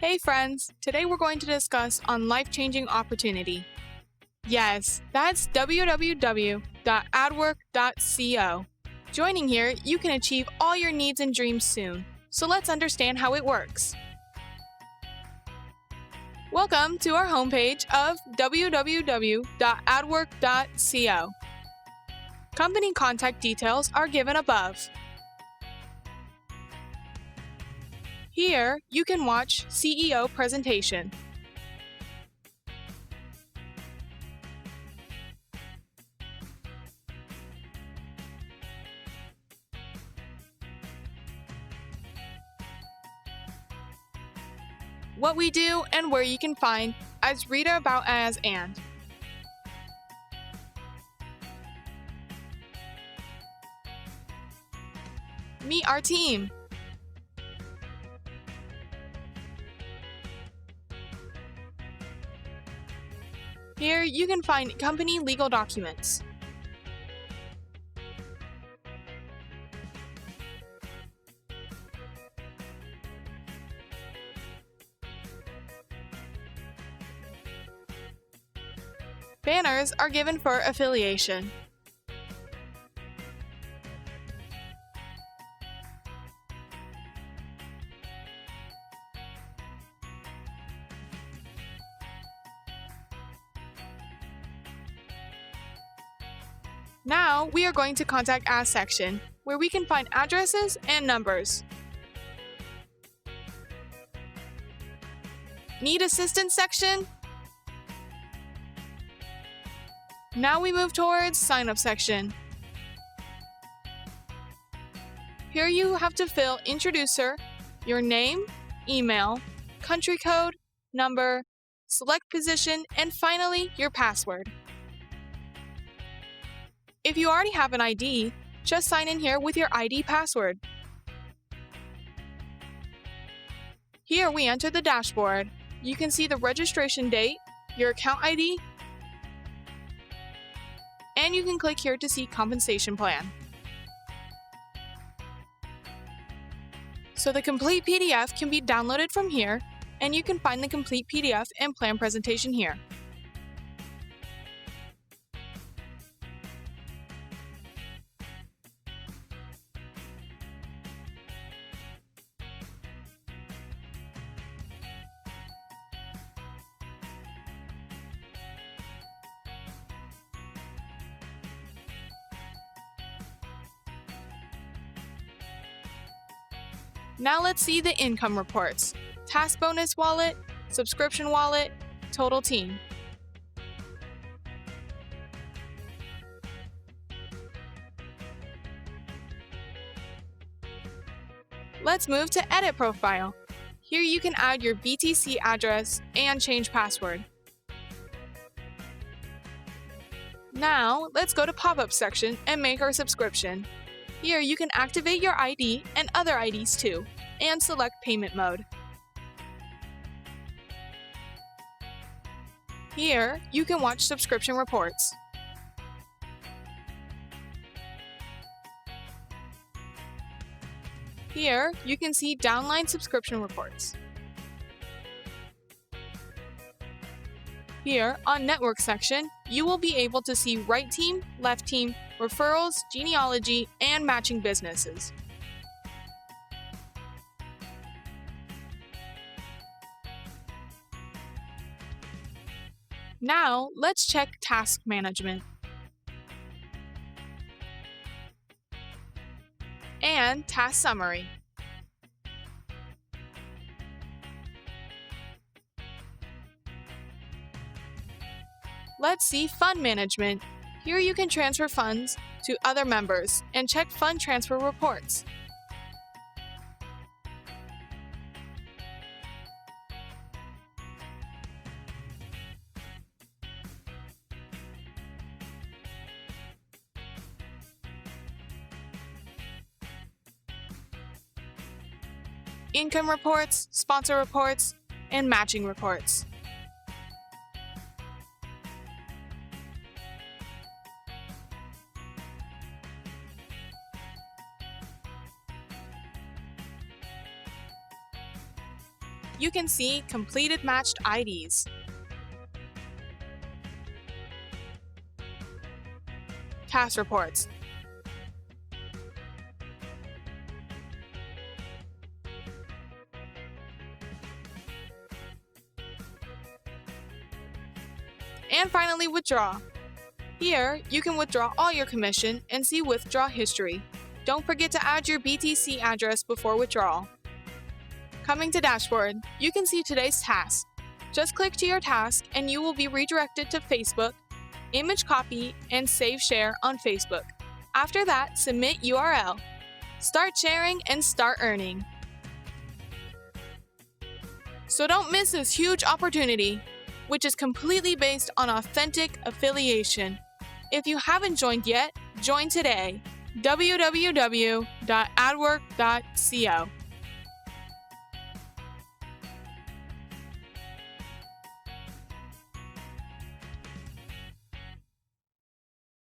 Hey friends, today we're going to discuss on life-changing opportunity. Yes, that's www.adwork.co. Joining here, you can achieve all your needs and dreams soon. So let's understand how it works. Welcome to our homepage of www.adwork.co. Company contact details are given above. Here, you can watch CEO presentation. What we do and where you can find as read about as and. Meet our team. Here you can find company legal documents. Banners are given for affiliation. Now we are going to Contact Us section, where we can find addresses and numbers. Need assistance section? Now we move towards Sign Up section. Here you have to fill Introducer, your name, email, country code, number, select position, and finally your password. If you already have an ID, just sign in here with your ID password. Here we enter the dashboard. You can see the registration date, your account ID, and you can click here to see compensation plan. So the complete PDF can be downloaded from here, and you can find the complete PDF and plan presentation here. Now let's see the income reports, task bonus wallet, subscription wallet, total team. Let's move to edit profile. Here you can add your BTC address and change password. Now let's go to pop-up section and make our subscription. Here you can activate your ID and other IDs too, and select payment mode. Here you can watch subscription reports. Here you can see downline subscription reports. Here on Network section, you will be able to see right team, left team, referrals, genealogy, and matching businesses. Now, let's check task management and task summary. Let's see fund management. Here you can transfer funds to other members and check fund transfer reports. Income reports, sponsor reports, and matching reports. you can see completed matched IDs. Task reports. And finally, withdraw. Here, you can withdraw all your commission and see withdraw history. Don't forget to add your BTC address before withdrawal. Coming to Dashboard, you can see today's task. Just click to your task and you will be redirected to Facebook, image copy, and save share on Facebook. After that, submit URL. Start sharing and start earning. So don't miss this huge opportunity, which is completely based on authentic affiliation. If you haven't joined yet, join today. www.adwork.co